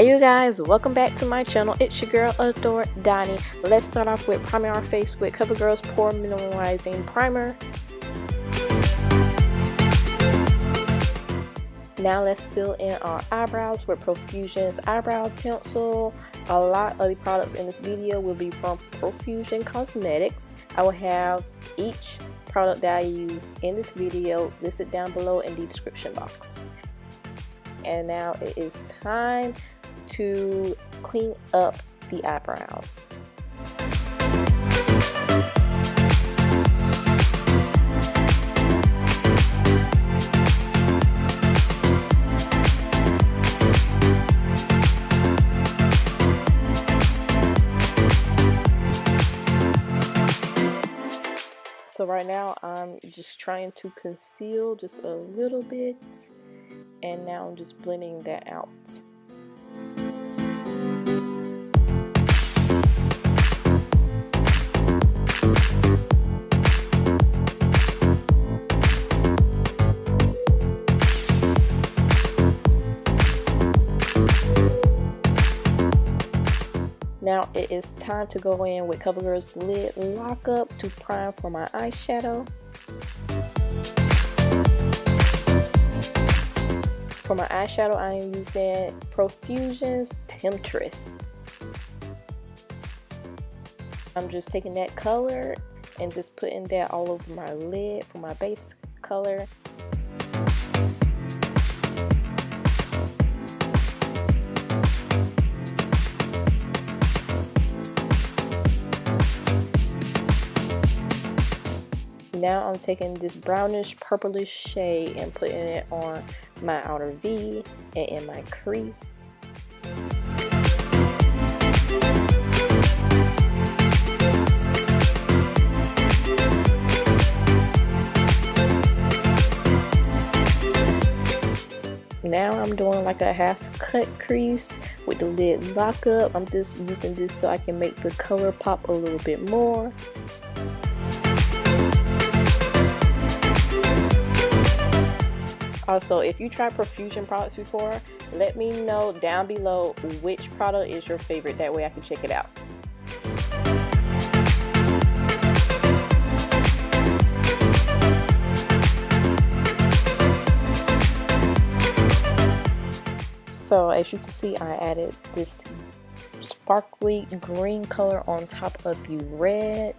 Hey you guys, welcome back to my channel. It's your girl AdoreDonnie. Let's start off with priming our face with CoverGirl's Pore Minimizing Primer. Now let's fill in our eyebrows with Profusion's eyebrow pencil. A lot of the products in this video will be from Profusion Cosmetics. I will have each product that I use in this video listed down below in the description box. And now it is time to clean up the eyebrows. So right now I'm just trying to conceal just a little bit, and now I'm just blending that out. Now it is time to go in with CoverGirl's Lid Lockup to prime for my eyeshadow. For my eyeshadow, I am using Profusion's Temptress. I'm just taking that color and just putting that all over my lid for my base color. Now I'm taking this brownish purplish shade and putting it on my outer V and in my crease. Now I'm doing like a half cut crease with the lid lockup. I'm just using this so I can make the color pop a little bit more. Also, if you tried Profusion products before, let me know down below which product is your favorite. That way I can check it out. So as you can see, I added this sparkly green color on top of the red.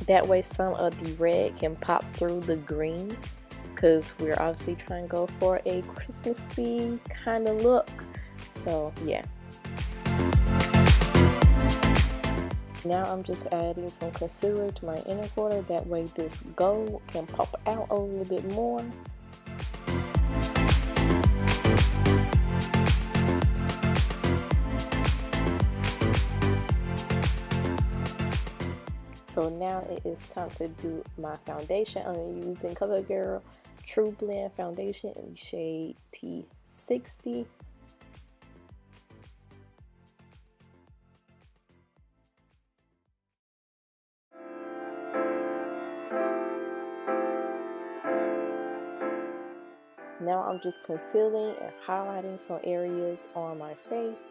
That way some of the red can pop through the green, because we're obviously trying to go for a Christmassy kind of look. So yeah. Now I'm just adding some concealer to my inner quarter. That way this gold can pop out a little bit more. So now it is time to do my foundation. I'm using CoverGirl True Blend Foundation in the shade T60. Now I'm just concealing and highlighting some areas on my face.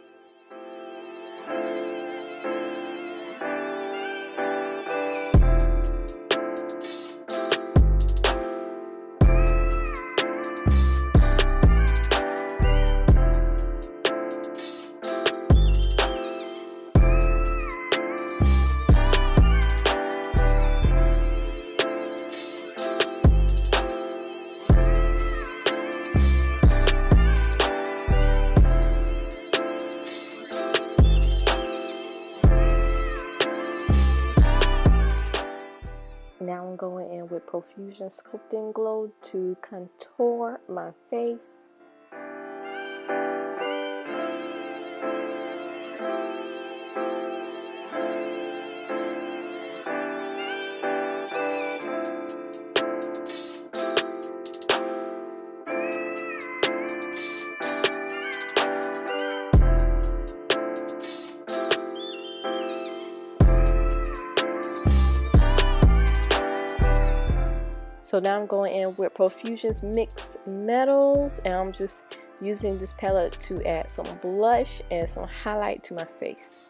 Now I'm going in with Profusion Sculpting Glow to contour my face. So now I'm going in with Profusion's Mixed Metals, and I'm just using this palette to add some blush and some highlight to my face.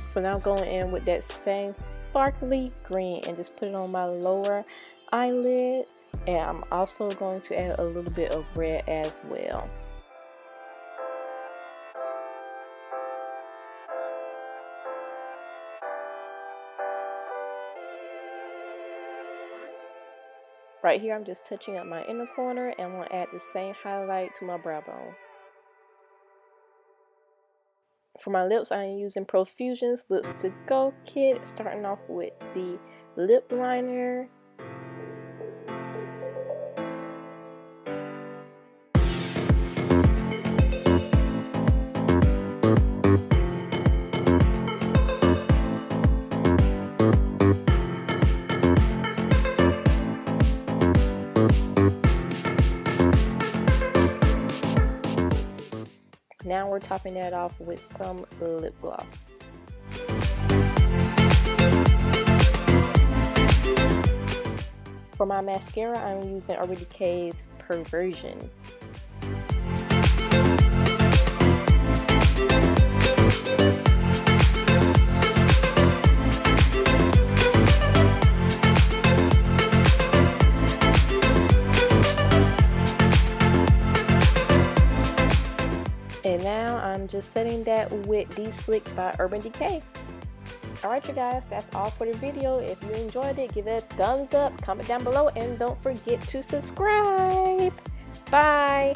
So now I'm going in with that same sparkly green and just put it on my lower eyelid, and I'm also going to add a little bit of red as well. Right here I'm just touching up my inner corner, and I'm going to add the same highlight to my brow bone. For my lips, I am using Profusion's Lips to Go kit, starting off with the lip liner. Now we're topping that off with some lip gloss. For my mascara, I'm using AdoreDonnie's Profusion. And now I'm just setting that with D-Slick by Urban Decay. Alright you guys, that's all for the video. If you enjoyed it, give it a thumbs up, comment down below, and don't forget to subscribe. Bye!